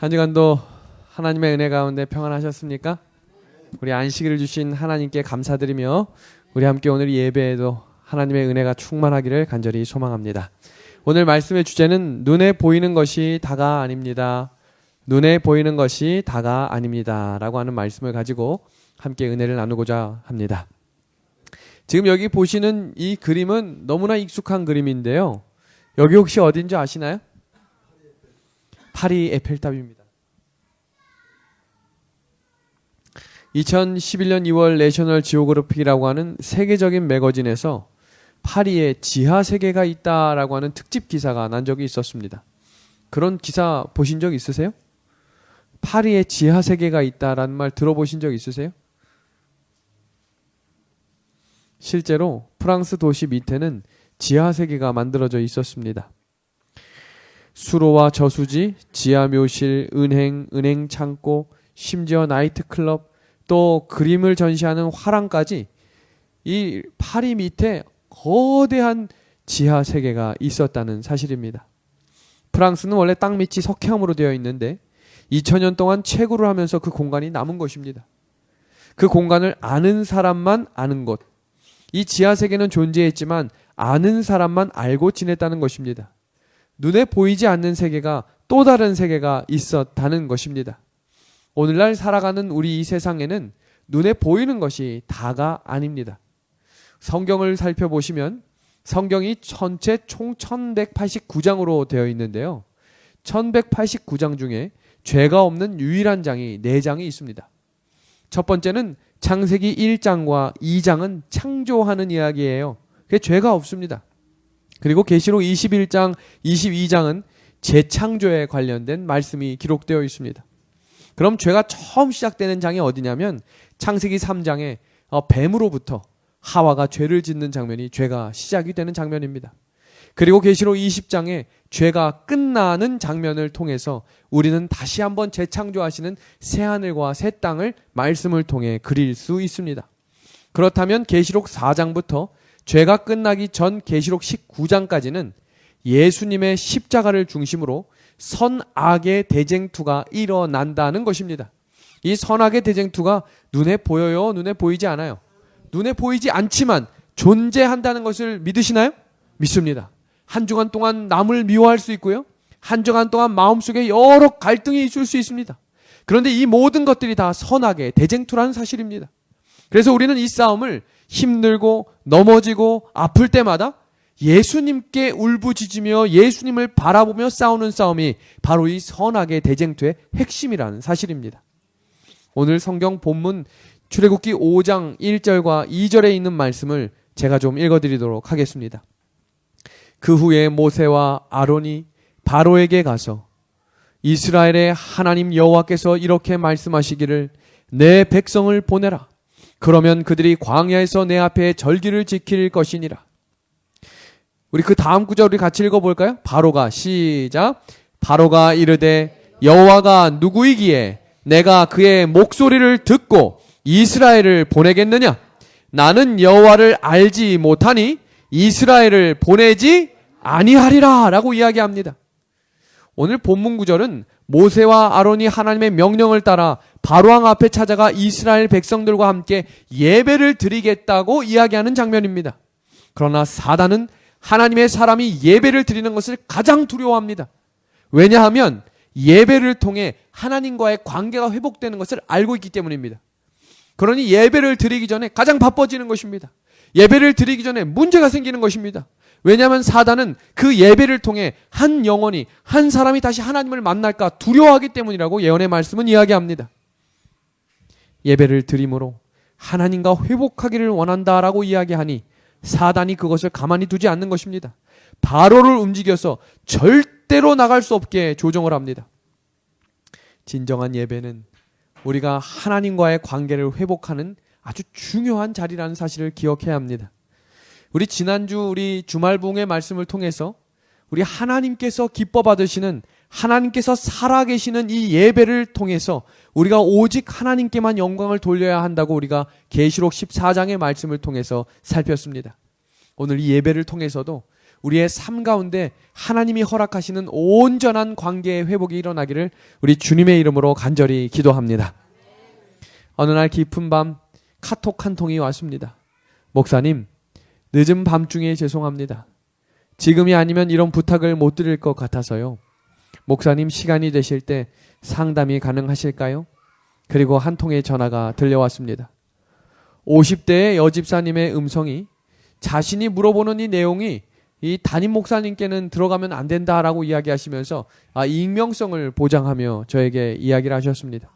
한 주간도 하나님의 은혜 가운데 평안하셨습니까? 우리 안식일을 주신 하나님께 감사드리며 우리 함께 오늘 예배에도 하나님의 은혜가 충만하기를 간절히 소망합니다. 오늘 말씀의 주제는 눈에 보이는 것이 다가 아닙니다. 눈에 보이는 것이 다가 아닙니다. 라고 하는 말씀을 가지고 함께 은혜를 나누고자 합니다. 지금 여기 보시는 이 그림은 너무나 익숙한 그림인데요. 여기 혹시 어딘지 아시나요? 파리 에펠탑입니다. 2011년 2월 내셔널 지오그래픽이라고 하는 세계적인 매거진에서 파리에 지하 세계가 있다라고 하는 특집 기사가 난 적이 있었습니다. 그런 기사 보신 적 있으세요? 파리에 지하 세계가 있다라는 말 들어보신 적 있으세요? 실제로 프랑스 도시 밑에는 지하 세계가 만들어져 있었습니다. 수로와 저수지, 지하 묘실, 은행 창고, 심지어 나이트클럽, 또 그림을 전시하는 화廊까지 이 파리 밑에 거대한 지하 세계가 있었다는 사실입니다. 프랑스는 원래 땅 밑이 석회암으로 되어 있는데 2000년 동안 채굴을 하면서 그 공간이 남은 것입니다. 그 공간을 아는 사람만 아는 곳. 이 지하 세계는 존재했지만 아는 사람만 알고 지냈다는 것입니다. 눈에 보이지 않는 세계가 또 다른 세계가 있었다는 것입니다. 오늘날 살아가는 우리 이 세상에는 눈에 보이는 것이 다가 아닙니다. 성경을 살펴보시면 성경이 전체 총 1189장으로 되어 있는데요. 1189장 중에 죄가 없는 유일한 장이 4장이 있습니다. 첫 번째는 창세기 1장과 2장은 창조하는 이야기예요. 그게 죄가 없습니다. 그리고 계시록 21장, 22장은 재창조에 관련된 말씀이 기록되어 있습니다. 그럼 죄가 처음 시작되는 장이 어디냐면 창세기 3장에 뱀으로부터 하와가 죄를 짓는 장면이 죄가 시작이 되는 장면입니다. 그리고 계시록 20장에 죄가 끝나는 장면을 통해서 우리는 다시 한번 재창조하시는 새하늘과 새 땅을 말씀을 통해 그릴 수 있습니다. 그렇다면 계시록 4장부터 죄가 끝나기 전 계시록 19장까지는 예수님의 십자가를 중심으로 선악의 대쟁투가 일어난다는 것입니다. 이 선악의 대쟁투가 눈에 보여요? 눈에 보이지 않아요? 눈에 보이지 않지만 존재한다는 것을 믿으시나요? 믿습니다. 한 주간 동안 남을 미워할 수 있고요. 한 주간 동안 마음속에 여러 갈등이 있을 수 있습니다. 그런데 이 모든 것들이 다 선악의 대쟁투라는 사실입니다. 그래서 우리는 이 싸움을 힘들고 넘어지고 아플 때마다 예수님께 울부짖으며 예수님을 바라보며 싸우는 싸움이 바로 이 선악의 대쟁투의 핵심이라는 사실입니다. 오늘 성경 본문 출애굽기 5장 1절과 2절에 있는 말씀을 제가 좀 읽어드리도록 하겠습니다. 그 후에 모세와 아론이 바로에게 가서 이스라엘의 하나님 여호와께서 이렇게 말씀하시기를 내 백성을 보내라. 그러면 그들이 광야에서 내 앞에 절기를 지킬 것이니라. 우리 그 다음 구절 우리 같이 읽어볼까요? 바로가 시작. 바로가 이르되 여호와가 누구이기에 내가 그의 목소리를 듣고 이스라엘을 보내겠느냐? 나는 여호와를 알지 못하니 이스라엘을 보내지 아니하리라 라고 이야기합니다. 오늘 본문 구절은 모세와 아론이 하나님의 명령을 따라 바로왕 앞에 찾아가 이스라엘 백성들과 함께 예배를 드리겠다고 이야기하는 장면입니다. 그러나 사단은 하나님의 사람이 예배를 드리는 것을 가장 두려워합니다. 왜냐하면 예배를 통해 하나님과의 관계가 회복되는 것을 알고 있기 때문입니다. 그러니 예배를 드리기 전에 가장 바빠지는 것입니다. 예배를 드리기 전에 문제가 생기는 것입니다. 왜냐하면 사단은 그 예배를 통해 한 영혼이, 한 사람이 다시 하나님을 만날까 두려워하기 때문이라고 예언의 말씀은 이야기합니다. 예배를 드림으로 하나님과 회복하기를 원한다라고 이야기하니 사단이 그것을 가만히 두지 않는 것입니다. 바로를 움직여서 절대로 나갈 수 없게 조정을 합니다. 진정한 예배는 우리가 하나님과의 관계를 회복하는 아주 중요한 자리라는 사실을 기억해야 합니다. 우리 지난주 우리 주말부흥의 말씀을 통해서 우리 하나님께서 기뻐 받으시는 하나님께서 살아계시는 이 예배를 통해서 우리가 오직 하나님께만 영광을 돌려야 한다고 우리가 계시록 14장의 말씀을 통해서 살폈습니다. 오늘 이 예배를 통해서도 우리의 삶 가운데 하나님이 허락하시는 온전한 관계의 회복이 일어나기를 우리 주님의 이름으로 간절히 기도합니다. 어느 날 깊은 밤 카톡 한 통이 왔습니다. 목사님, 늦은 밤중에 죄송합니다. 지금이 아니면 이런 부탁을 못 드릴 것 같아서요. 목사님 시간이 되실 때 상담이 가능하실까요? 그리고 한 통의 전화가 들려왔습니다. 50대의 여집사님의 음성이 자신이 물어보는 이 내용이 이 담임 목사님께는 들어가면 안 된다라고 이야기하시면서 익명성을 보장하며 저에게 이야기를 하셨습니다.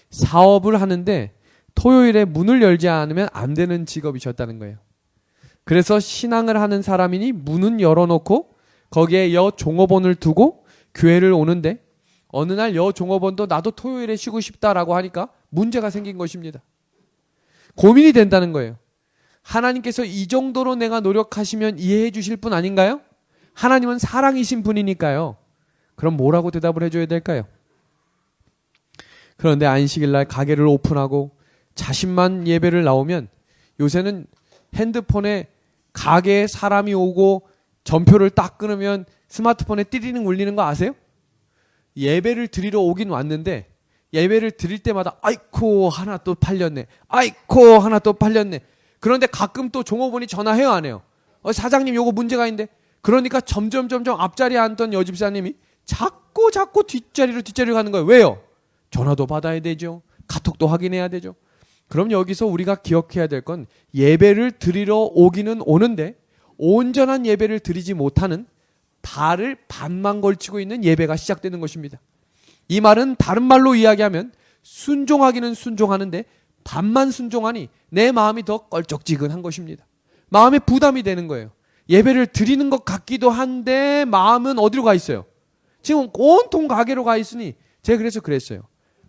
사업을 하는데 토요일에 문을 열지 않으면 안 되는 직업이셨다는 거예요. 그래서 신앙을 하는 사람이니 문은 열어놓고 거기에 여종업원을 두고 교회를 오는데 어느 날 여종업원도 나도 토요일에 쉬고 싶다라고 하니까 문제가 생긴 것입니다. 고민이 된다는 거예요. 하나님께서 이 정도로 내가 노력하시면 이해해 주실 분 아닌가요? 하나님은 사랑이신 분이니까요. 그럼 뭐라고 대답을 해줘야 될까요? 그런데 안식일 날 가게를 오픈하고 자신만 예배를 나오면 요새는 핸드폰에 가게에 사람이 오고 전표를 딱 끊으면 스마트폰에 띠리링 울리는 거 아세요? 예배를 드리러 오긴 왔는데 예배를 드릴 때마다 아이코 하나 또 팔렸네. 아이코 하나 또 팔렸네. 그런데 가끔 또 종업원이 전화해요, 안 해요? 사장님 요거 문제가 있는데. 그러니까 점점 앞자리에 앉던 여집사님이 자꾸 뒷자리로 가는 거예요. 왜요? 전화도 받아야 되죠. 카톡도 확인해야 되죠. 그럼 여기서 우리가 기억해야 될 건 예배를 드리러 오기는 오는데 온전한 예배를 드리지 못하는 발을 반만 걸치고 있는 예배가 시작되는 것입니다. 이 말은 다른 말로 이야기하면 순종하기는 순종하는데 반만 순종하니 내 마음이 더 껄쩍지근한 것입니다. 마음에 부담이 되는 거예요. 예배를 드리는 것 같기도 한데 마음은 어디로 가 있어요? 지금 온통 가게로 가 있으니 제가 그래서 그랬어요.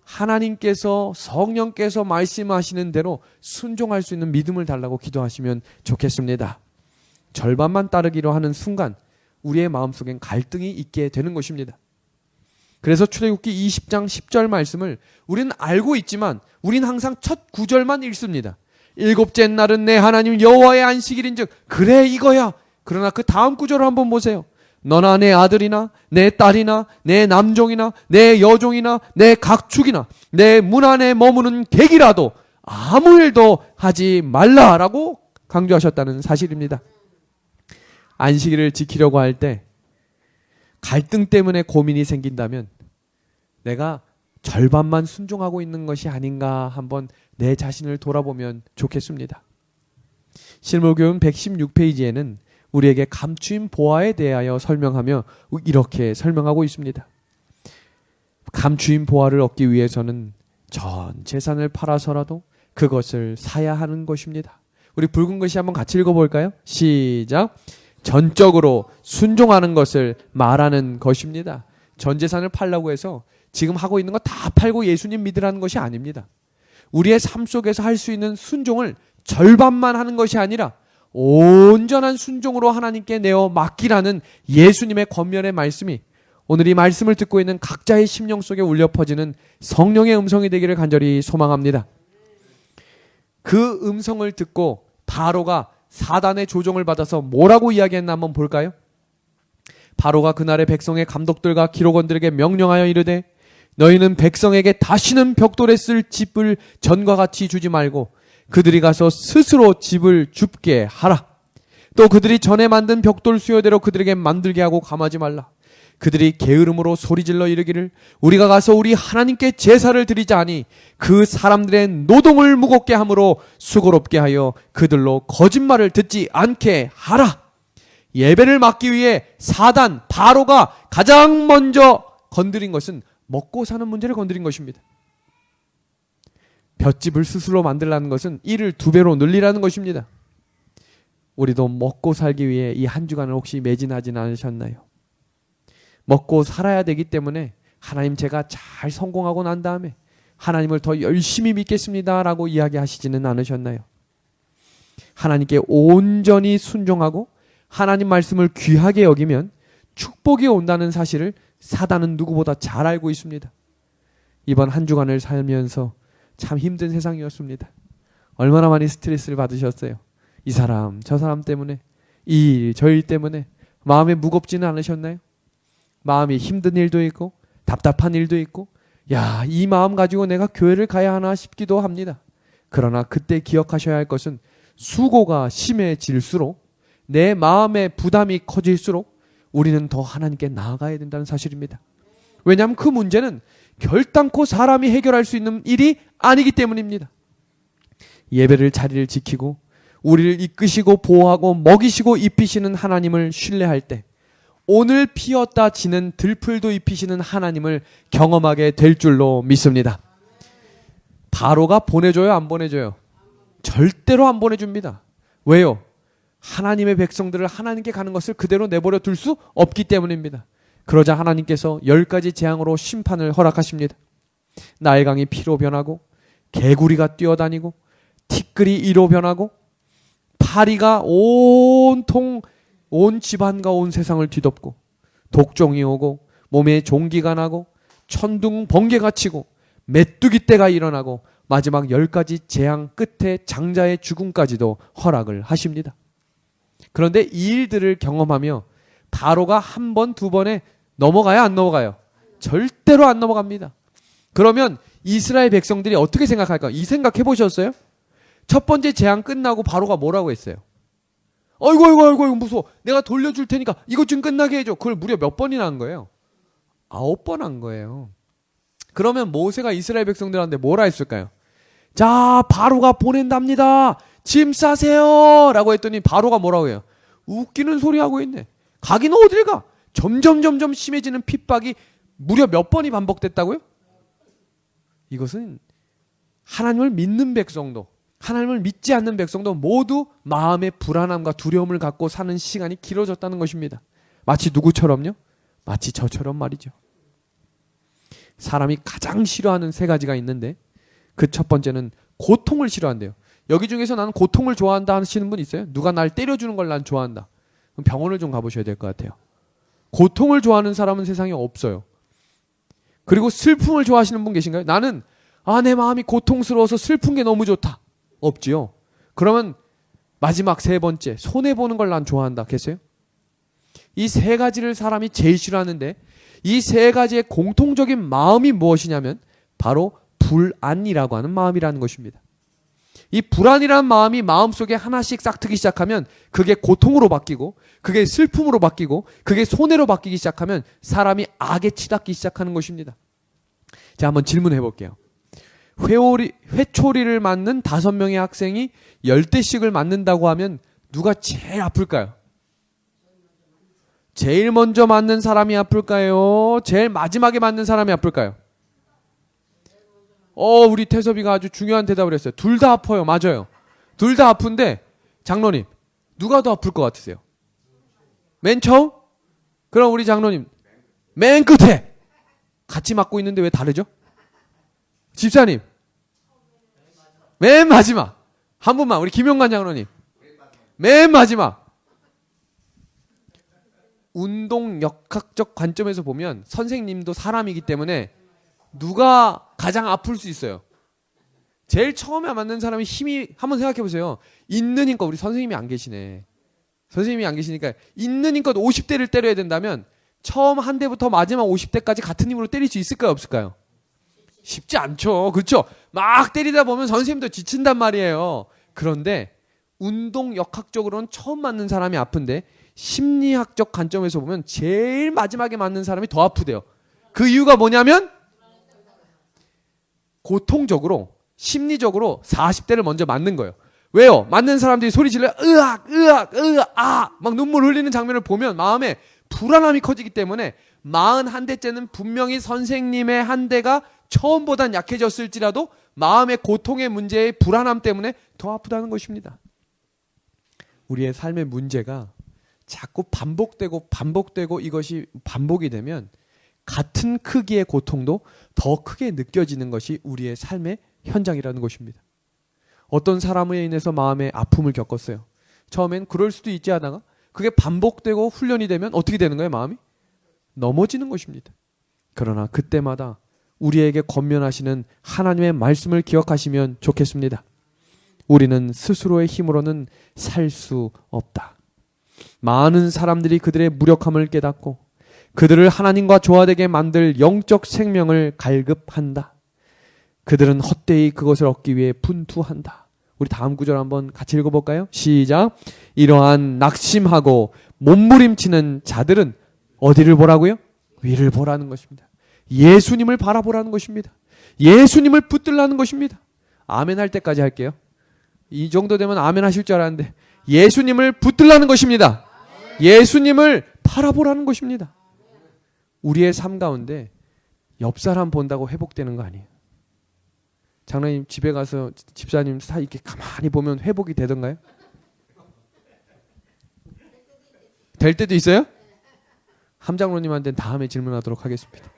하나님께서 성령께서 말씀하시는 대로 순종할 수 있는 믿음을 달라고 기도하시면 좋겠습니다. 절반만 따르기로 하는 순간 우리의 마음속엔 갈등이 있게 되는 것입니다. 그래서 출애굽기 20장 10절 말씀을 우리는 알고 있지만 우리는 항상 첫 구절만 읽습니다. 일곱째 날은 내 하나님 여호와의 안식일인즉 그래 이거야. 그러나 그 다음 구절을 한번 보세요. 너나 내 아들이나 내 딸이나 내 남종이나 내 여종이나 내 각축이나 내 문 안에 머무는 객이라도 아무 일도 하지 말라라고 강조하셨다는 사실입니다. 안식일을 지키려고 할 때 갈등 때문에 고민이 생긴다면 내가 절반만 순종하고 있는 것이 아닌가 한번 내 자신을 돌아보면 좋겠습니다. 실무교훈 116페이지에는 우리에게 감추인 보화에 대하여 설명하며 이렇게 설명하고 있습니다. 감추인 보화를 얻기 위해서는 전 재산을 팔아서라도 그것을 사야 하는 것입니다. 우리 붉은 글씨 한번 같이 읽어볼까요? 시작. 전적으로 순종하는 것을 말하는 것입니다. 전 재산을 팔라고 해서 지금 하고 있는 거 다 팔고 예수님 믿으라는 것이 아닙니다. 우리의 삶 속에서 할 수 있는 순종을 절반만 하는 것이 아니라 온전한 순종으로 하나님께 내어 맡기라는 예수님의 권면의 말씀이 오늘 이 말씀을 듣고 있는 각자의 심령 속에 울려 퍼지는 성령의 음성이 되기를 간절히 소망합니다. 그 음성을 듣고 바로가 사단의 조종을 받아서 뭐라고 이야기했나 한번 볼까요? 바로가 그날의 백성의 감독들과 기록원들에게 명령하여 이르되 너희는 백성에게 다시는 벽돌에 쓸 집을 전과 같이 주지 말고 그들이 가서 스스로 집을 줍게 하라. 또 그들이 전에 만든 벽돌 수요대로 그들에게 만들게 하고 감하지 말라. 그들이 게으름으로 소리질러 이르기를 우리가 가서 우리 하나님께 제사를 드리자니 그 사람들의 노동을 무겁게 함으로 수고롭게 하여 그들로 거짓말을 듣지 않게 하라. 예배를 막기 위해 사단 바로가 가장 먼저 건드린 것은 먹고 사는 문제를 건드린 것입니다. 볏집을 스스로 만들라는 것은 이를 2배로 늘리라는 것입니다. 우리도 먹고 살기 위해 이 한 주간을 혹시 매진하진 않으셨나요? 먹고 살아야 되기 때문에 하나님 제가 잘 성공하고 난 다음에 하나님을 더 열심히 믿겠습니다라고 이야기하시지는 않으셨나요? 하나님께 온전히 순종하고 하나님 말씀을 귀하게 여기면 축복이 온다는 사실을 사단은 누구보다 잘 알고 있습니다. 이번 한 주간을 살면서 참 힘든 세상이었습니다. 얼마나 많이 스트레스를 받으셨어요. 이 사람 저 사람 때문에 이 일, 저 일 때문에 마음이 무겁지는 않으셨나요? 마음이 힘든 일도 있고 답답한 일도 있고 야, 이 마음 가지고 내가 교회를 가야 하나 싶기도 합니다. 그러나 그때 기억하셔야 할 것은 수고가 심해질수록 내 마음의 부담이 커질수록 우리는 더 하나님께 나아가야 된다는 사실입니다. 왜냐하면 그 문제는 결단코 사람이 해결할 수 있는 일이 아니기 때문입니다. 예배를 자리를 지키고 우리를 이끄시고 보호하고 먹이시고 입히시는 하나님을 신뢰할 때 오늘 피었다 지는 들풀도 입히시는 하나님을 경험하게 될 줄로 믿습니다. 바로가 보내줘요, 안 보내줘요? 절대로 안 보내줍니다. 왜요? 하나님의 백성들을 하나님께 가는 것을 그대로 내버려 둘 수 없기 때문입니다. 그러자 하나님께서 10가지 재앙으로 심판을 허락하십니다. 나일강이 피로 변하고 개구리가 뛰어다니고 티끌이 이로 변하고 파리가 온통 온 집안과 온 세상을 뒤덮고 독종이 오고 몸에 종기가 나고 천둥 번개가 치고 메뚜기 떼가 일어나고 마지막 10가지 재앙 끝에 장자의 죽음까지도 허락을 하십니다. 그런데 이 일들을 경험하며 바로가 한 번, 두 번에 넘어가요, 안 넘어가요? 절대로 안 넘어갑니다. 그러면 이스라엘 백성들이 어떻게 생각할까? 이 생각 해보셨어요? 첫 번째 재앙 끝나고 바로가 뭐라고 했어요? 어이구 무서워. 내가 돌려줄 테니까 이것 좀 끝나게 해줘. 그걸 무려 몇 번이나 한 거예요? 9번 한 거예요. 그러면 모세가 이스라엘 백성들한테 뭐라 했을까요? 자, 바로가 보낸답니다. 짐 싸세요. 라고 했더니 바로가 뭐라고 해요? 웃기는 소리 하고 있네. 가기는 어딜 가? 점점 심해지는 핍박이 무려 몇 번이 반복됐다고요? 이것은 하나님을 믿는 백성도, 하나님을 믿지 않는 백성도 모두 마음의 불안함과 두려움을 갖고 사는 시간이 길어졌다는 것입니다. 마치 누구처럼요? 마치 저처럼 말이죠. 사람이 가장 싫어하는 3가지가 있는데 그 첫 번째는 고통을 싫어한대요. 여기 중에서 나는 고통을 좋아한다 하시는 분 있어요? 누가 날 때려주는 걸 난 좋아한다. 그럼 병원을 좀 가보셔야 될 것 같아요. 고통을 좋아하는 사람은 세상에 없어요. 그리고 슬픔을 좋아하시는 분 계신가요? 나는 내 마음이 고통스러워서 슬픈 게 너무 좋다. 없지요. 그러면 마지막 3번째, 손해보는 걸 난 좋아한다. 계세요? 이 3가지를 사람이 제일 싫어하는데 이 3가지의 공통적인 마음이 무엇이냐면 바로 불안이라고 하는 마음이라는 것입니다. 이 불안이라는 마음이 마음속에 하나씩 싹트기 시작하면 그게 고통으로 바뀌고 그게 슬픔으로 바뀌고 그게 손해로 바뀌기 시작하면 사람이 악에 치닫기 시작하는 것입니다. 자, 한번 질문해 볼게요. 회초리를 맞는 5명의 학생이 10대씩을 맞는다고 하면 누가 제일 아플까요? 제일 먼저 맞는 사람이 아플까요? 제일 마지막에 맞는 사람이 아플까요? 우리 태섭이가 아주 중요한 대답을 했어요. 둘 다 아파요. 맞아요. 둘 다 아픈데 장로님 누가 더 아플 것 같으세요? 맨 처음? 그럼 우리 장로님 맨 끝에 같이 맞고 있는데 왜 다르죠? 집사님 맨 마지막. 한 분만 우리 김용관 장로님 맨 마지막. 운동 역학적 관점에서 보면 선생님도 사람이기 때문에 누가 가장 아플 수 있어요? 제일 처음에 맞는 사람이 힘이, 한번 생각해 보세요. 있는 힘껏, 우리 선생님이 안 계시네. 선생님이 안 계시니까 있는 힘껏 50대를 때려야 된다면 처음 한 대부터 마지막 50대까지 같은 힘으로 때릴 수 있을까요, 없을까요? 쉽지 않죠. 그렇죠? 막 때리다 보면 선생님도 지친단 말이에요. 그런데 운동 역학적으로는 처음 맞는 사람이 아픈데 심리학적 관점에서 보면 제일 마지막에 맞는 사람이 더 아프대요. 그 이유가 뭐냐면 고통적으로 심리적으로 40대를 먼저 맞는 거예요. 왜요? 맞는 사람들이 소리 질러 으악 막 눈물 흘리는 장면을 보면 마음에 불안함이 커지기 때문에 41대째는 분명히 선생님의 한 대가 처음보단 약해졌을지라도 마음의 고통의 문제의 불안함 때문에 더 아프다는 것입니다. 우리의 삶의 문제가 자꾸 반복되고 이것이 반복이 되면 같은 크기의 고통도 더 크게 느껴지는 것이 우리의 삶의 현장이라는 것입니다. 어떤 사람에 인해서 마음의 아픔을 겪었어요. 처음엔 그럴 수도 있지 하다가 그게 반복되고 훈련이 되면 어떻게 되는 거예요? 마음이? 넘어지는 것입니다. 그러나 그때마다 우리에게 권면하시는 하나님의 말씀을 기억하시면 좋겠습니다. 우리는 스스로의 힘으로는 살 수 없다. 많은 사람들이 그들의 무력함을 깨닫고 그들을 하나님과 조화되게 만들 영적 생명을 갈급한다. 그들은 헛되이 그것을 얻기 위해 분투한다. 우리 다음 구절 한번 같이 읽어볼까요? 시작. 이러한 낙심하고 몸부림치는 자들은 어디를 보라고요? 위를 보라는 것입니다. 예수님을 바라보라는 것입니다. 예수님을 붙들라는 것입니다. 아멘 할 때까지 할게요. 이 정도 되면 아멘 하실 줄 알았는데 예수님을 붙들라는 것입니다. 예수님을 바라보라는 것입니다. 우리의 삶 가운데 옆 사람 본다고 회복되는 거 아니에요. 장로님 집에 가서 집사님 사 이렇게 가만히 보면 회복이 되던가요? 될 때도 있어요? 함장로님한테는 다음에 질문하도록 하겠습니다.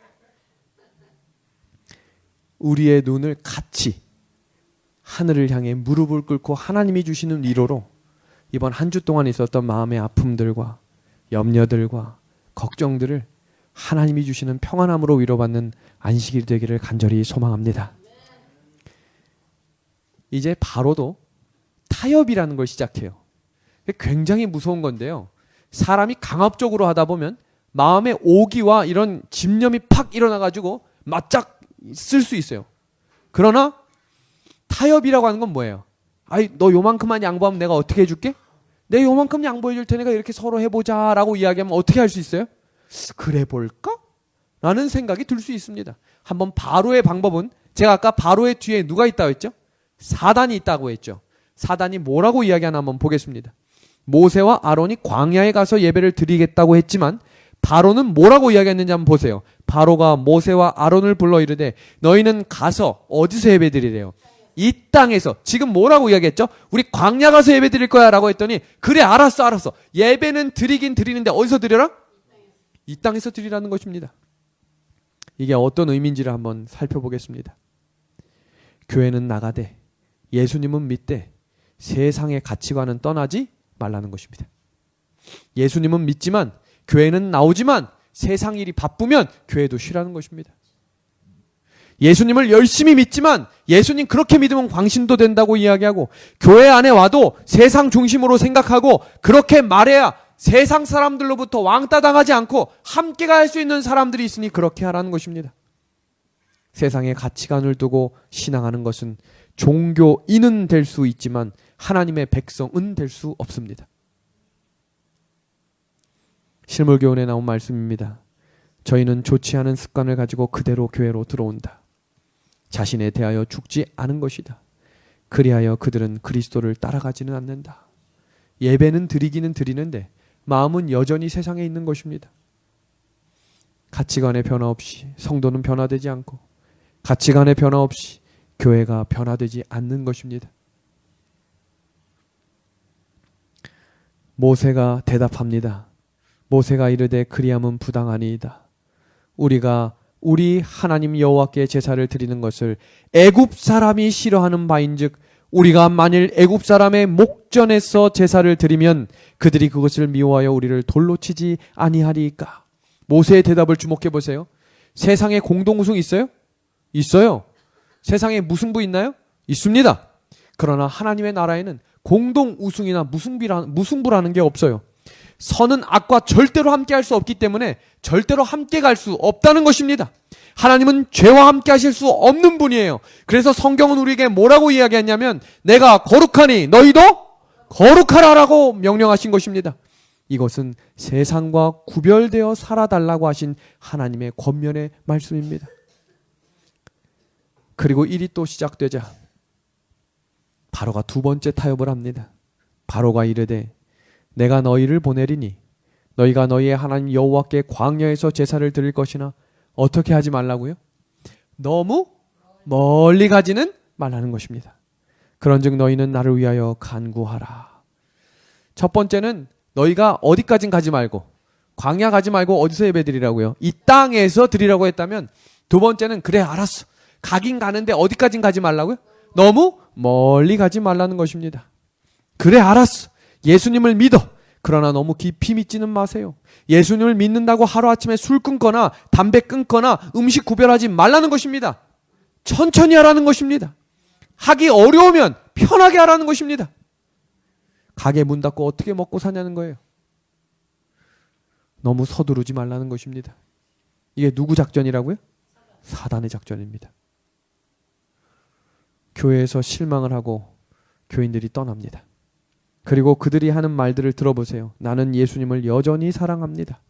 우리의 눈을 같이 하늘을 향해 무릎을 꿇고 하나님이 주시는 위로로 이번 한 주 동안 있었던 마음의 아픔들과 염려들과 걱정들을 하나님이 주시는 평안함으로 위로받는 안식일이 되기를 간절히 소망합니다. 이제 바로도 타협이라는 걸 시작해요. 굉장히 무서운 건데요. 사람이 강압적으로 하다 보면 마음의 오기와 이런 집념이 팍 일어나가지고 맞짝 쓸 수 있어요. 그러나 타협이라고 하는 건 뭐예요? 아이, 너 요만큼만 양보하면 내가 어떻게 해줄게? 내 요만큼 양보해 줄 테니까 이렇게 서로 해보자 라고 이야기하면 어떻게 할 수 있어요? 그래 볼까? 라는 생각이 들 수 있습니다. 한번 바로의 방법은 제가 아까 바로의 뒤에 누가 있다고 했죠? 사단이 있다고 했죠. 사단이 뭐라고 이야기하나 한번 보겠습니다. 모세와 아론이 광야에 가서 예배를 드리겠다고 했지만 바로는 뭐라고 이야기했는지 한번 보세요. 바로가 모세와 아론을 불러 이르되 너희는 가서 어디서 예배 드리래요? 이 땅에서. 지금 뭐라고 이야기했죠? 우리 광야 가서 예배 드릴 거야 라고 했더니 그래 알았어. 예배는 드리긴 드리는데 어디서 드려라? 이 땅에서 드리라는 것입니다. 이게 어떤 의미인지를 한번 살펴보겠습니다. 교회는 나가되 예수님은 믿되 세상의 가치관은 떠나지 말라는 것입니다. 예수님은 믿지만 교회는 나오지만 세상 일이 바쁘면 교회도 쉬라는 것입니다. 예수님을 열심히 믿지만 예수님 그렇게 믿으면 광신도 된다고 이야기하고 교회 안에 와도 세상 중심으로 생각하고 그렇게 말해야 세상 사람들로부터 왕따 당하지 않고 함께 갈 수 있는 사람들이 있으니 그렇게 하라는 것입니다. 세상의 가치관을 두고 신앙하는 것은 종교인은 될 수 있지만 하나님의 백성은 될 수 없습니다. 실물교훈에 나온 말씀입니다. 저희는 좋지 않은 습관을 가지고 그대로 교회로 들어온다. 자신에 대하여 죽지 않은 것이다. 그리하여 그들은 그리스도를 따라가지는 않는다. 예배는 드리기는 드리는데 마음은 여전히 세상에 있는 것입니다. 가치관의 변화 없이 성도는 변화되지 않고 가치관의 변화 없이 교회가 변화되지 않는 것입니다. 모세가 대답합니다. 모세가 이르되 그리함은 부당하니이다. 우리가 우리 하나님 여호와께 제사를 드리는 것을 애굽 사람이 싫어하는 바인즉 우리가 만일 애굽 사람의 목전에서 제사를 드리면 그들이 그것을 미워하여 우리를 돌로 치지 아니하리이까. 모세의 대답을 주목해 보세요. 세상에 공동 우승 있어요? 있어요. 세상에 무승부 있나요? 있습니다. 그러나 하나님의 나라에는 공동 우승이나 무승부라는 게 없어요. 선은 악과 절대로 함께 할 수 없기 때문에 절대로 함께 갈 수 없다는 것입니다. 하나님은 죄와 함께 하실 수 없는 분이에요. 그래서 성경은 우리에게 뭐라고 이야기했냐면 내가 거룩하니 너희도 거룩하라라고 명령하신 것입니다. 이것은 세상과 구별되어 살아달라고 하신 하나님의 권면의 말씀입니다. 그리고 일이 또 시작되자 바로가 두 번째 타협을 합니다. 바로가 이르되 내가 너희를 보내리니 너희가 너희의 하나님 여호와께 광야에서 제사를 드릴 것이나 어떻게 하지 말라고요? 너무 멀리 가지는 말라는 것입니다. 그런즉 너희는 나를 위하여 간구하라. 첫 번째는 너희가 어디까진 가지 말고 광야 가지 말고 어디서 예배 드리라고요? 이 땅에서 드리라고 했다면 두 번째는 그래 알았어. 가긴 가는데 어디까진 가지 말라고요? 너무 멀리 가지 말라는 것입니다. 그래 알았어. 예수님을 믿어. 그러나 너무 깊이 믿지는 마세요. 예수님을 믿는다고 하루아침에 술 끊거나 담배 끊거나 음식 구별하지 말라는 것입니다. 천천히 하라는 것입니다. 하기 어려우면 편하게 하라는 것입니다. 가게 문 닫고 어떻게 먹고 사냐는 거예요. 너무 서두르지 말라는 것입니다. 이게 누구 작전이라고요? 사단의 작전입니다. 교회에서 실망을 하고 교인들이 떠납니다. 그리고 그들이 하는 말들을 들어보세요. 나는 예수님을 여전히 사랑합니다.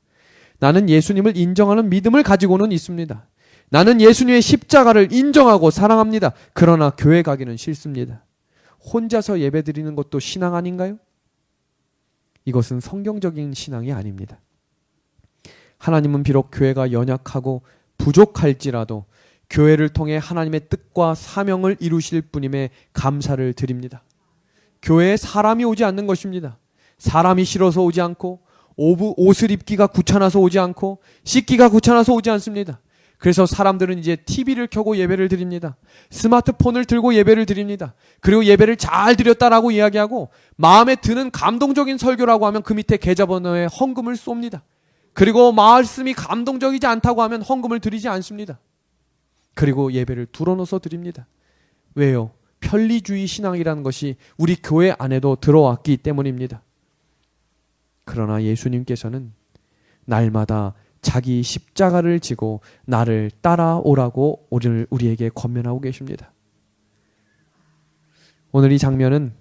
나는 예수님을 인정하는 믿음을 가지고는 있습니다. 나는 예수님의 십자가를 인정하고 사랑합니다. 그러나 교회 가기는 싫습니다. 혼자서 예배드리는 것도 신앙 아닌가요? 이것은 성경적인 신앙이 아닙니다. 하나님은 비록 교회가 연약하고 부족할지라도 교회를 통해 하나님의 뜻과 사명을 이루실 분임에 감사를 드립니다. 교회에 사람이 오지 않는 것입니다. 사람이 싫어서 오지 않고 옷을 입기가 귀찮아서 오지 않고 씻기가 귀찮아서 오지 않습니다. 그래서 사람들은 이제 TV를 켜고 예배를 드립니다. 스마트폰을 들고 예배를 드립니다. 그리고 예배를 잘 드렸다라고 이야기하고 마음에 드는 감동적인 설교라고 하면 그 밑에 계좌번호에 헌금을 쏩니다. 그리고 말씀이 감동적이지 않다고 하면 헌금을 드리지 않습니다. 그리고 예배를 둘러놓아서 드립니다. 왜요? 편리주의 신앙이라는 것이 우리 교회 안에도 들어왔기 때문입니다. 그러나 예수님께서는 날마다 자기 십자가를 지고 나를 따라오라고 오늘 우리에게 권면하고 계십니다. 오늘 이 장면은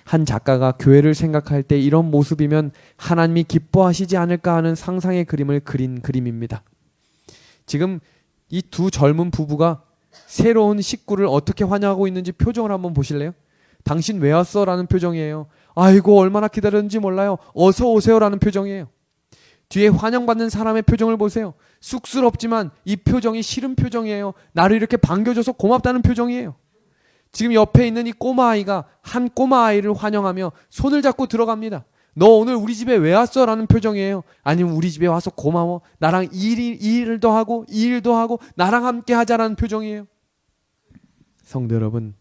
한 작가가 교회를 생각할 때 이런 모습이면 하나님이 기뻐하시지 않을까 하는 상상의 그림을 그린 그림입니다. 지금 이 두 젊은 부부가 새로운 식구를 어떻게 환영하고 있는지 표정을 한번 보실래요? 당신 왜 왔어? 라는 표정이에요. 아이고 얼마나 기다렸는지 몰라요. 어서 오세요 라는 표정이에요. 뒤에 환영받는 사람의 표정을 보세요. 쑥스럽지만 이 표정이 싫은 표정이에요. 나를 이렇게 반겨줘서 고맙다는 표정이에요. 지금 옆에 있는 이 꼬마아이가 한 꼬마아이를 환영하며 손을 잡고 들어갑니다. 너 오늘 우리 집에 왜 왔어? 라는 표정이에요. 아니면 우리 집에 와서 고마워. 나랑 이 일도 하고 이 일도 하고 나랑 함께 하자라는 표정이에요. 성도 여러분,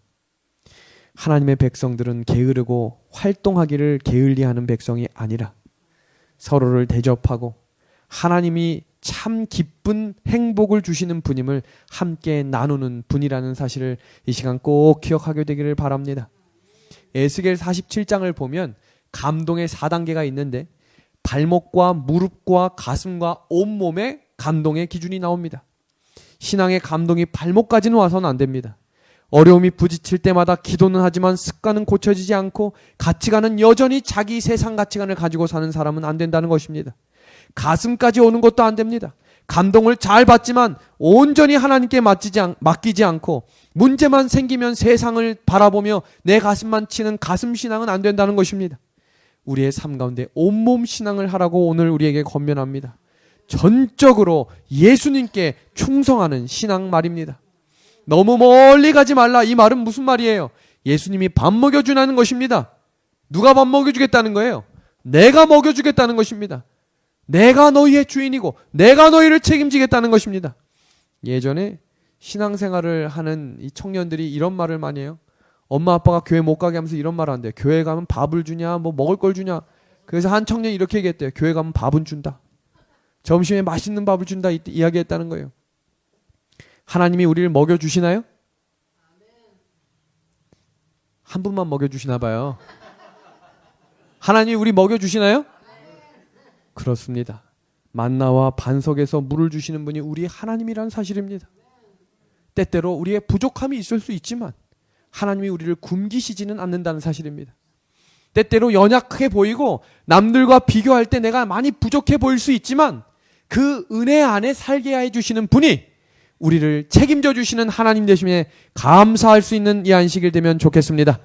하나님의 백성들은 게으르고 활동하기를 게을리하는 백성이 아니라 서로를 대접하고 하나님이 참 기쁜 행복을 주시는 분임을 함께 나누는 분이라는 사실을 이 시간 꼭 기억하게 되기를 바랍니다. 에스겔 47장을 보면 감동의 4단계가 있는데 발목과 무릎과 가슴과 온몸에 감동의 기준이 나옵니다. 신앙의 감동이 발목까지는 와서는 안 됩니다. 어려움이 부딪힐 때마다 기도는 하지만 습관은 고쳐지지 않고 가치관은 여전히 자기 세상 가치관을 가지고 사는 사람은 안 된다는 것입니다. 가슴까지 오는 것도 안 됩니다. 감동을 잘 받지만 온전히 하나님께 맡기지 않고 문제만 생기면 세상을 바라보며 내 가슴만 치는 가슴 신앙은 안 된다는 것입니다. 우리의 삶 가운데 온몸 신앙을 하라고 오늘 우리에게 권면합니다. 전적으로 예수님께 충성하는 신앙 말입니다. 너무 멀리 가지 말라. 이 말은 무슨 말이에요? 예수님이 밥 먹여주라는 것입니다. 누가 밥 먹여주겠다는 거예요? 내가 먹여주겠다는 것입니다. 내가 너희의 주인이고 내가 너희를 책임지겠다는 것입니다. 예전에 신앙생활을 하는 이 청년들이 이런 말을 많이 해요. 엄마 아빠가 교회 못 가게 하면서 이런 말을 한대요. 교회 가면 밥을 주냐 뭐 먹을 걸 주냐. 그래서 한 청년이 이렇게 얘기했대요. 교회 가면 밥은 준다. 점심에 맛있는 밥을 준다 이야기했다는 거예요. 하나님이 우리를 먹여주시나요? 한 분만 먹여주시나 봐요. 하나님이 우리 먹여주시나요? 그렇습니다. 만나와 반석에서 물을 주시는 분이 우리 하나님이라는 사실입니다. 때때로 우리의 부족함이 있을 수 있지만 하나님이 우리를 굶기시지는 않는다는 사실입니다. 때때로 연약해 보이고 남들과 비교할 때 내가 많이 부족해 보일 수 있지만 그 은혜 안에 살게 해주시는 분이 우리를 책임져 주시는 하나님 되심에 감사할 수 있는 이 안식일 되면 좋겠습니다.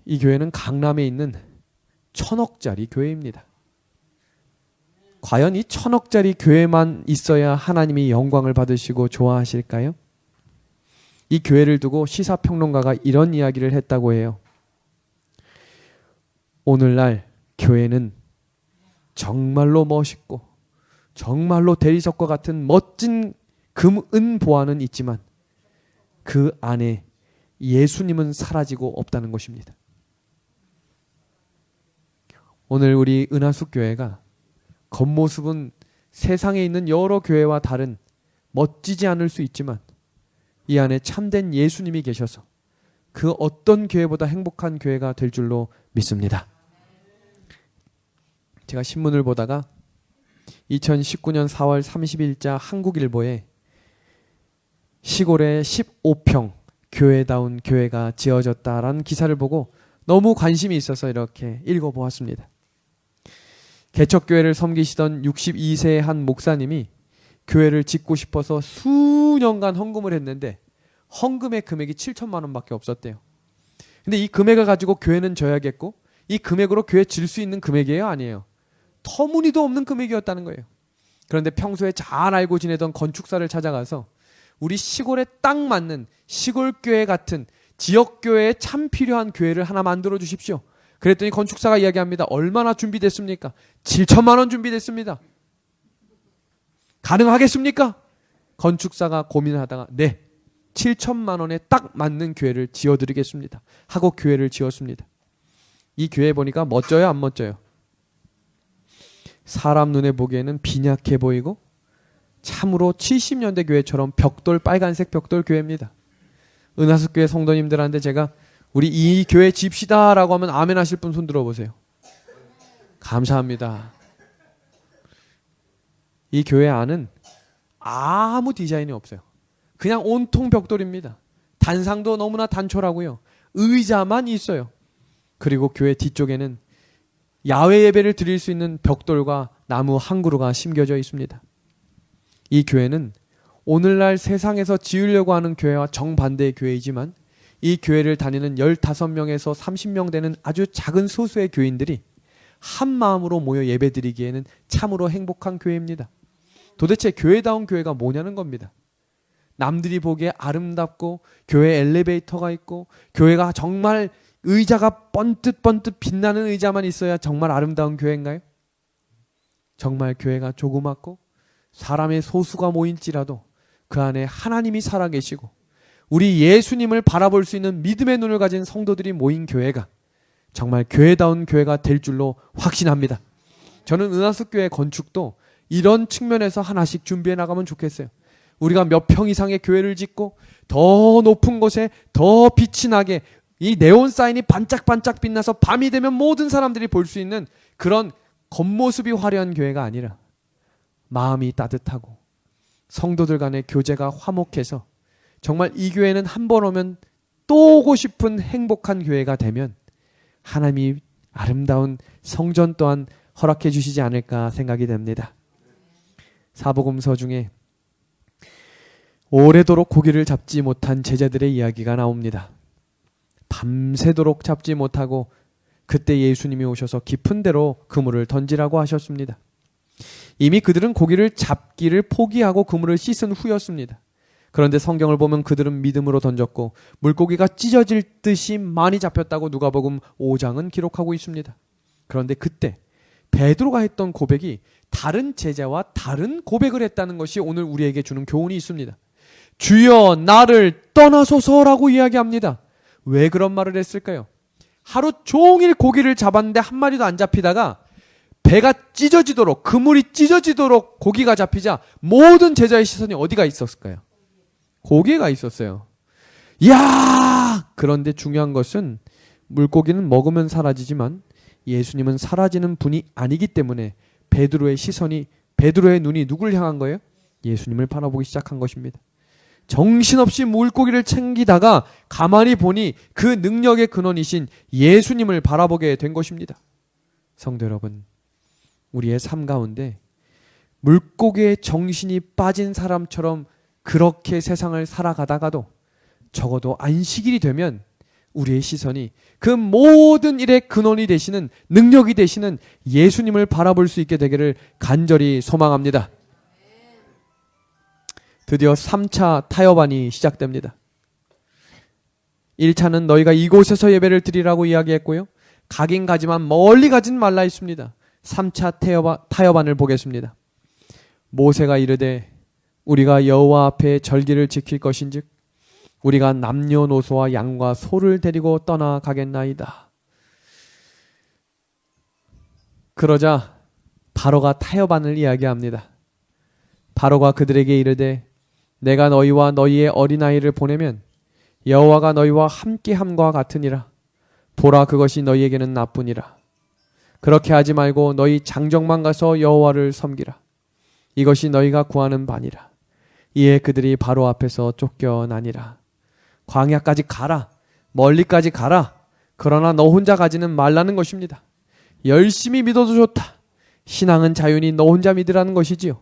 이 교회는 강남에 있는 1000억짜리 교회입니다. 과연 이 1000억짜리 교회만 있어야 하나님이 영광을 받으시고 좋아하실까요? 이 교회를 두고 시사평론가가 이런 이야기를 했다고 해요. 오늘날 교회는 정말로 멋있고 정말로 대리석과 같은 멋진 금, 보화는 있지만 그 안에 예수님은 사라지고 없다는 것입니다. 오늘 우리 은하숙 교회가 겉모습은 세상에 있는 여러 교회와 다른 멋지지 않을 수 있지만 이 안에 참된 예수님이 계셔서 그 어떤 교회보다 행복한 교회가 될 줄로 믿습니다. 제가 신문을 보다가 2019년 4월 30일자 한국일보에 시골에 15평 교회다운 교회가 지어졌다라는 기사를 보고 너무 관심이 있어서 이렇게 읽어보았습니다. 개척교회를 섬기시던 62세의 한 목사님이 교회를 짓고 싶어서 수년간 헌금을 했는데 헌금의 금액이 7천만 원밖에 없었대요. 근데 이 금액을 가지고 교회는 져야겠고 이 금액으로 교회 질 수 있는 금액이에요? 아니에요. 터무니도 없는 금액이었다는 거예요. 그런데 평소에 잘 알고 지내던 건축사를 찾아가서 우리 시골에 딱 맞는 시골교회 같은 지역교회에 참 필요한 교회를 하나 만들어 주십시오. 그랬더니 건축사가 이야기합니다. 얼마나 준비됐습니까? 7천만 원 준비됐습니다. 가능하겠습니까? 건축사가 고민을 하다가 네, 7천만 원에 딱 맞는 교회를 지어드리겠습니다 하고 교회를 지었습니다. 이 교회 보니까 멋져요, 안 멋져요? 사람 눈에 보기에는 빈약해 보이고 참으로 70년대 교회처럼 벽돌, 빨간색 벽돌 교회입니다. 은하숙교회 성도님들한테 제가 우리 이 교회 집시다 라고 하면 아멘 하실 분 손 들어보세요. 감사합니다. 이 교회 안은 아무 디자인이 없어요. 그냥 온통 벽돌입니다. 단상도 너무나 단촐하고요. 의자만 있어요. 그리고 교회 뒤쪽에는 야외 예배를 드릴 수 있는 벽돌과 나무 한 그루가 심겨져 있습니다. 이 교회는 오늘날 세상에서 지으려고 하는 교회와 정반대의 교회이지만 이 교회를 다니는 15명에서 30명 되는 아주 작은 소수의 교인들이 한 마음으로 모여 예배드리기에는 참으로 행복한 교회입니다. 도대체 교회다운 교회가 뭐냐는 겁니다. 남들이 보기에 아름답고 교회 엘리베이터가 있고 교회가 정말 의자가 번뜩번뜩 빛나는 의자만 있어야 정말 아름다운 교회인가요? 정말 교회가 조그맣고 사람의 소수가 모일지라도 그 안에 하나님이 살아계시고 우리 예수님을 바라볼 수 있는 믿음의 눈을 가진 성도들이 모인 교회가 정말 교회다운 교회가 될 줄로 확신합니다. 저는 은하숙교회 건축도 이런 측면에서 하나씩 준비해 나가면 좋겠어요. 우리가 몇 평 이상의 교회를 짓고 더 높은 곳에 더 빛이 나게 이 네온 사인이 반짝반짝 빛나서 밤이 되면 모든 사람들이 볼 수 있는 그런 겉모습이 화려한 교회가 아니라 마음이 따뜻하고 성도들 간의 교제가 화목해서 정말 이 교회는 한 번 오면 또 오고 싶은 행복한 교회가 되면 하나님이 아름다운 성전 또한 허락해 주시지 않을까 생각이 됩니다. 사복음서 중에 오래도록 고기를 잡지 못한 제자들의 이야기가 나옵니다. 밤새도록 잡지 못하고 그때 예수님이 오셔서 깊은 데로 그물을 던지라고 하셨습니다. 이미 그들은 고기를 잡기를 포기하고 그물을 씻은 후였습니다. 그런데 성경을 보면 그들은 믿음으로 던졌고 물고기가 찢어질 듯이 많이 잡혔다고 누가복음 5장은 기록하고 있습니다. 그런데 그때 베드로가 했던 고백이 다른 제자와 다른 고백을 했다는 것이 오늘 우리에게 주는 교훈이 있습니다. 주여 나를 떠나소서라고 이야기합니다. 왜 그런 말을 했을까요? 하루 종일 고기를 잡았는데 한 마리도 안 잡히다가 배가 찢어지도록 그물이 찢어지도록 고기가 잡히자 모든 제자의 시선이 어디가 있었을까요? 고기가 있었어요. 이야! 그런데 중요한 것은 물고기는 먹으면 사라지지만 예수님은 사라지는 분이 아니기 때문에 베드로의 눈이 누굴 향한 거예요? 예수님을 바라보기 시작한 것입니다. 정신없이 물고기를 챙기다가 가만히 보니 그 능력의 근원이신 예수님을 바라보게 된 것입니다. 성도 여러분, 우리의 삶 가운데 물고기의 정신이 빠진 사람처럼 그렇게 세상을 살아가다가도 적어도 안식일이 되면 우리의 시선이 그 모든 일의 근원이 되시는 능력이 되시는 예수님을 바라볼 수 있게 되기를 간절히 소망합니다. 드디어 3차 타협안이 시작됩니다. 1차는 너희가 이곳에서 예배를 드리라고 이야기했고요. 가긴 가지만 멀리 가진 말라 했습니다. 3차 타협안을 보겠습니다. 모세가 이르되 우리가 여호와 앞에 절기를 지킬 것인즉 우리가 남녀노소와 양과 소를 데리고 떠나가겠나이다. 그러자 바로가 타협안을 이야기합니다. 바로가 그들에게 이르되 내가 너희와 너희의 어린아이를 보내면 여호와가 너희와 함께함과 같으니라. 보라 그것이 너희에게는 나쁘니라. 그렇게 하지 말고 너희 장정만 가서 여호와를 섬기라. 이것이 너희가 구하는 바니라. 이에 그들이 바로 앞에서 쫓겨나니라. 광야까지 가라. 멀리까지 가라. 그러나 너 혼자 가지는 말라는 것입니다. 열심히 믿어도 좋다. 신앙은 자유니 너 혼자 믿으라는 것이지요.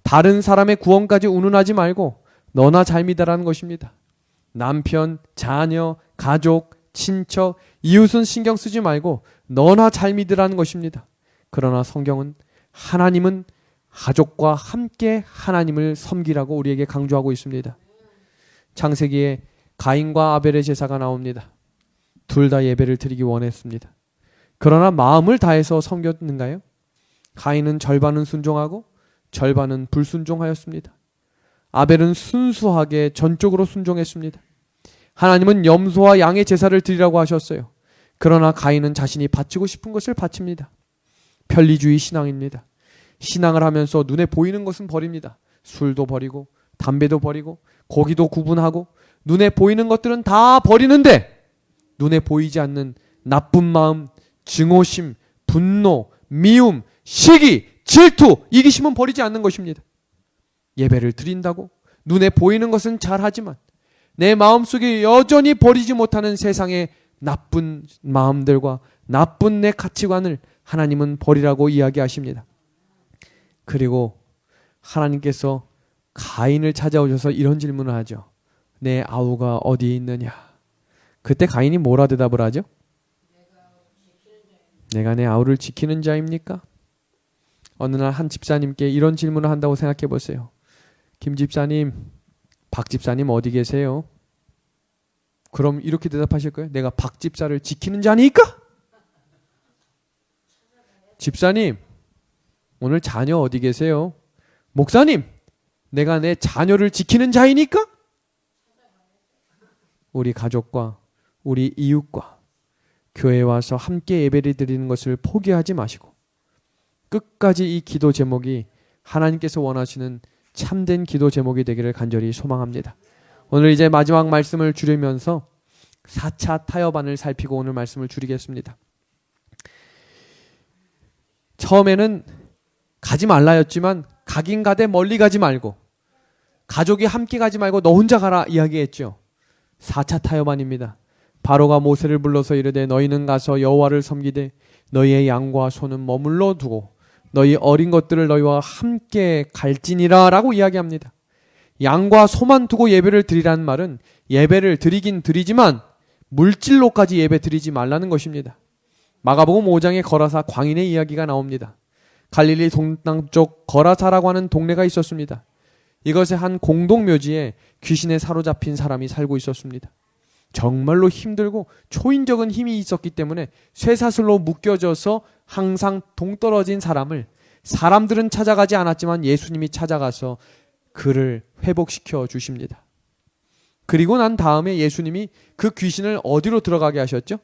다른 사람의 구원까지 운운하지 말고 너나 잘 믿으라는 것입니다. 남편, 자녀, 가족, 친척, 이웃은 신경 쓰지 말고 너나 잘 믿으라는 것입니다. 그러나 성경은 하나님은 가족과 함께 하나님을 섬기라고 우리에게 강조하고 있습니다. 창세기에 가인과 아벨의 제사가 나옵니다. 둘 다 예배를 드리기 원했습니다. 그러나 마음을 다해서 섬겼는가요? 가인은 절반은 순종하고 절반은 불순종하였습니다. 아벨은 순수하게 전적으로 순종했습니다. 하나님은 염소와 양의 제사를 드리라고 하셨어요. 그러나 가인은 자신이 바치고 싶은 것을 바칩니다. 편리주의 신앙입니다. 신앙을 하면서 눈에 보이는 것은 버립니다. 술도 버리고 담배도 버리고 고기도 구분하고 눈에 보이는 것들은 다 버리는데 눈에 보이지 않는 나쁜 마음, 증오심, 분노, 미움, 시기, 질투, 이기심은 버리지 않는 것입니다. 예배를 드린다고 눈에 보이는 것은 잘하지만 내 마음속에 여전히 버리지 못하는 세상의 나쁜 마음들과 나쁜 내 가치관을 하나님은 버리라고 이야기하십니다. 그리고 하나님께서 가인을 찾아오셔서 이런 질문을 하죠. 내 아우가 어디에 있느냐? 그때 가인이 뭐라 대답을 하죠? 내가 내 아우를 지키는 자입니까? 어느 날 한 집사님께 이런 질문을 한다고 생각해 보세요. 김 집사님, 박 집사님 어디 계세요? 그럼 이렇게 대답하실 거예요. 내가 박 집사를 지키는 자니까? 집사님, 오늘 자녀 어디 계세요? 목사님, 내가 내 자녀를 지키는 자이니까? 우리 가족과 우리 이웃과 교회에 와서 함께 예배를 드리는 것을 포기하지 마시고 끝까지 이 기도 제목이 하나님께서 원하시는 참된 기도 제목이 되기를 간절히 소망합니다. 오늘 이제 마지막 말씀을 줄이면서 4차 타협안을 살피고 오늘 말씀을 줄이겠습니다. 처음에는 가지 말라였지만 가긴 가되 멀리 가지 말고 가족이 함께 가지 말고 너 혼자 가라 이야기했죠. 4차 타협안입니다. 바로가 모세를 불러서 이르되 너희는 가서 여호와를 섬기되 너희의 양과 소는 머물러 두고 너희 어린 것들을 너희와 함께 갈지니라 라고 이야기합니다. 양과 소만 두고 예배를 드리라는 말은 예배를 드리긴 드리지만 물질로까지 예배 드리지 말라는 것입니다. 마가복음 5장에 거라사 광인의 이야기가 나옵니다. 갈릴리 동남쪽 거라사라고 하는 동네가 있었습니다. 이것의 한 공동묘지에 귀신에 사로잡힌 사람이 살고 있었습니다. 정말로 힘들고 초인적인 힘이 있었기 때문에 쇠사슬로 묶여져서 항상 동떨어진 사람을 사람들은 찾아가지 않았지만 예수님이 찾아가서 그를 회복시켜 주십니다. 그리고 난 다음에 예수님이 그 귀신을 어디로 들어가게 하셨죠?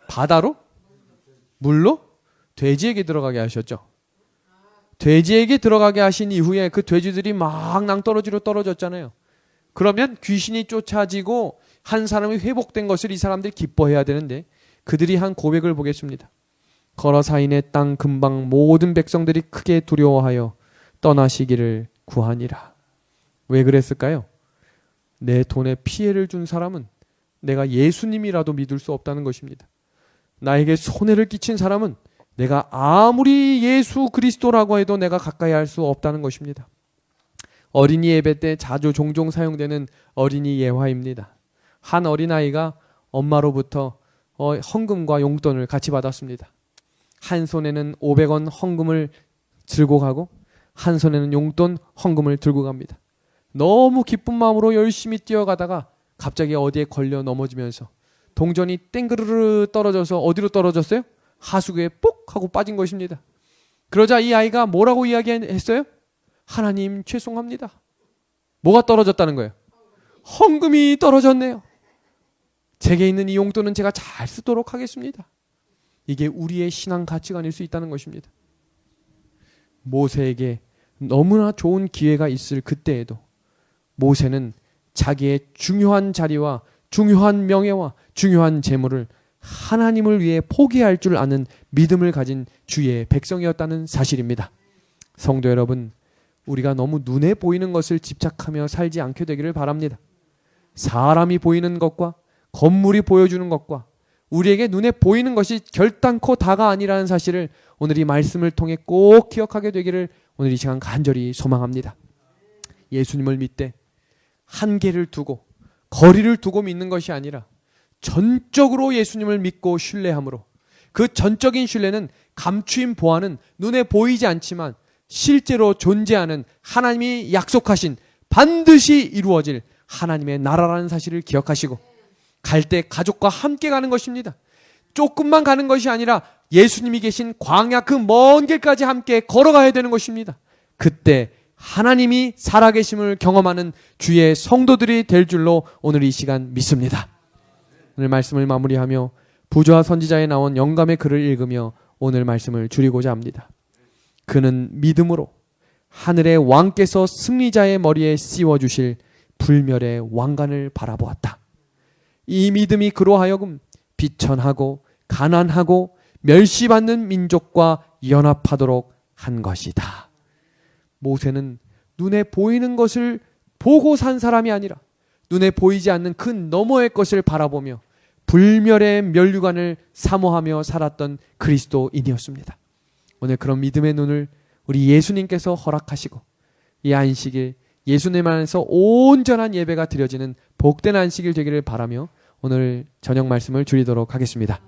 바다로? 물로? 돼지에게 들어가게 하셨죠. 돼지에게 들어가게 하신 이후에 그 돼지들이 막 낭떠러지로 떨어졌잖아요. 그러면 귀신이 쫓아지고 한 사람이 회복된 것을 이 사람들이 기뻐해야 되는데 그들이 한 고백을 보겠습니다. 거라사인의 땅 근방 모든 백성들이 크게 두려워하여 떠나시기를 구하니라. 왜 그랬을까요? 내 돈에 피해를 준 사람은 내가 예수님이라도 믿을 수 없다는 것입니다. 나에게 손해를 끼친 사람은 내가 아무리 예수 그리스도라고 해도 내가 가까이 할 수 없다는 것입니다. 어린이 예배 때 자주 종종 사용되는 어린이 예화입니다. 한 어린아이가 엄마로부터 헌금과 용돈을 같이 받았습니다. 한 손에는 500원 헌금을 들고 가고 한 손에는 용돈 헌금을 들고 갑니다. 너무 기쁜 마음으로 열심히 뛰어가다가 갑자기 어디에 걸려 넘어지면서 동전이 땡그르르 떨어져서 어디로 떨어졌어요? 하수구에 뽁 하고 빠진 것입니다. 그러자 이 아이가 뭐라고 이야기했어요? 하나님 죄송합니다. 뭐가 떨어졌다는 거예요? 헌금이 떨어졌네요. 제게 있는 이 용돈은 제가 잘 쓰도록 하겠습니다. 이게 우리의 신앙 가치관일 수 있다는 것입니다. 모세에게 너무나 좋은 기회가 있을 그때에도 모세는 자기의 중요한 자리와 중요한 명예와 중요한 재물을 하나님을 위해 포기할 줄 아는 믿음을 가진 주의 백성이었다는 사실입니다. 성도 여러분, 우리가 너무 눈에 보이는 것을 집착하며 살지 않게 되기를 바랍니다. 사람이 보이는 것과 건물이 보여주는 것과 우리에게 눈에 보이는 것이 결단코 다가 아니라는 사실을 오늘 이 말씀을 통해 꼭 기억하게 되기를 오늘 이 시간 간절히 소망합니다. 예수님을 믿되 한계를 두고 거리를 두고 믿는 것이 아니라 전적으로 예수님을 믿고 신뢰함으로, 그 전적인 신뢰는 감추인 보안은 눈에 보이지 않지만 실제로 존재하는 하나님이 약속하신 반드시 이루어질 하나님의 나라라는 사실을 기억하시고 갈 때 가족과 함께 가는 것입니다. 조금만 가는 것이 아니라 예수님이 계신 광야 그 먼 길까지 함께 걸어가야 되는 것입니다. 그때 하나님이 살아계심을 경험하는 주의 성도들이 될 줄로 오늘 이 시간 믿습니다. 오늘 말씀을 마무리하며 부조와 선지자에 나온 영감의 글을 읽으며 오늘 말씀을 줄이고자 합니다. 그는 믿음으로 하늘의 왕께서 승리자의 머리에 씌워주실 불멸의 왕관을 바라보았다. 이 믿음이 그로 하여금 비천하고 가난하고 멸시받는 민족과 연합하도록 한 것이다. 모세는 눈에 보이는 것을 보고 산 사람이 아니라 눈에 보이지 않는 그 너머의 것을 바라보며 불멸의 면류관을 사모하며 살았던 그리스도인이었습니다. 오늘 그런 믿음의 눈을 우리 예수님께서 허락하시고 이 안식일 예수님 안에서 온전한 예배가 드려지는 복된 안식일 되기를 바라며 오늘 저녁 말씀을 줄이도록 하겠습니다.